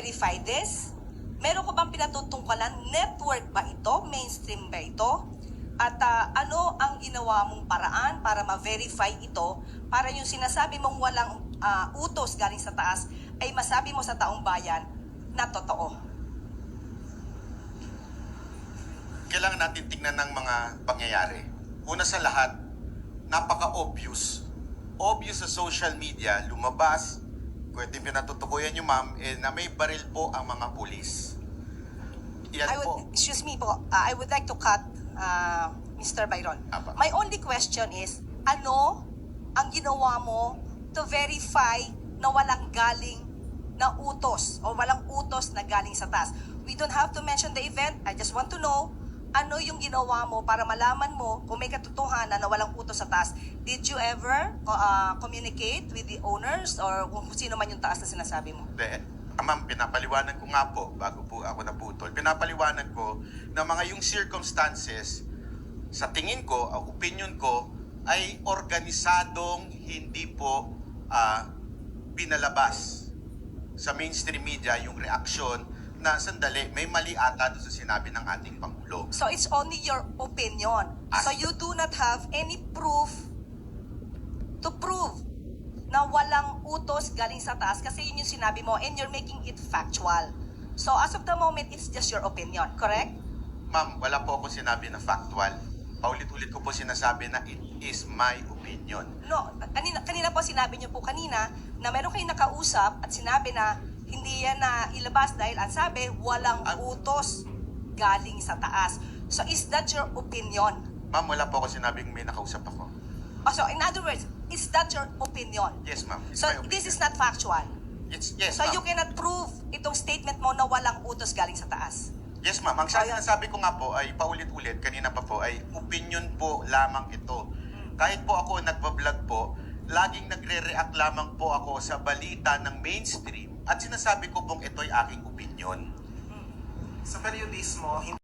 verify this? Meron ko bang pinatutungkalan? Network ba ito? Mainstream ba ito? At ano ang ginawa mong paraan para ma-verify ito para yung sinasabi mong walang utos galing sa taas ay masabi mo sa taong bayan na totoo? Kailangan natin tingnan ng mga pangyayari. Una sa lahat, napaka-obvious. Obvious sa social media, lumabas, pwede pinatutukuyan nyo ma'am, na may baril po ang mga pulis. Yan po. Excuse me po, I would like to cut Mr. Byron. Apa. My only question is, ano ang ginawa mo to verify na walang galing na utos o walang utos na galing sa taas? We don't have to mention the event. I just want to know ano yung ginawa mo para malaman mo kung may katotohanan na walang utos sa taas. Did you ever communicate with the owners or kung sino man yung taas na sinasabi mo? Ma'am, pinapaliwanag ko nga po, bago po ako naputol, pinapaliwanag ko na mga yung circumstances, sa tingin ko, ang opinion ko, ay organisadong hindi po pinalabas sa mainstream media yung reaksyon na sandali, may mali ata doon sa sinabi ng ating Pangulo. So it's only your opinion. So you do not have any proof to prove na walang utos galing sa taas kasi yun yung sinabi mo and you're making it factual. So as of the moment, it's just your opinion, correct? Ma'am, wala po ako sinabi na factual. Paulit-ulit ko po sinasabi na it is my opinion. No, kanina po sinabi niyo po kanina na meron kayong nakausap at sinabi na hindi yan na ilabas dahil ang sabi, walang utos galing sa taas. So is that your opinion? Ma'am, wala po ako sinabing may nakausap ako. Oh, so in other words, is that your opinion? Yes, ma'am. It's So my opinion. this is not factual. Yes, So ma'am. you cannot prove itong statement mo na walang utos galing sa taas. Yes, ma'am. Ang sinasabi ko nga po ay paulit-ulit, kanina pa po, ay opinion po lamang ito. Kahit po ako nagbablog po, laging nagre-react lamang po ako sa balita ng mainstream at sinasabi ko pong ito'y aking opinion. Sa periodismo,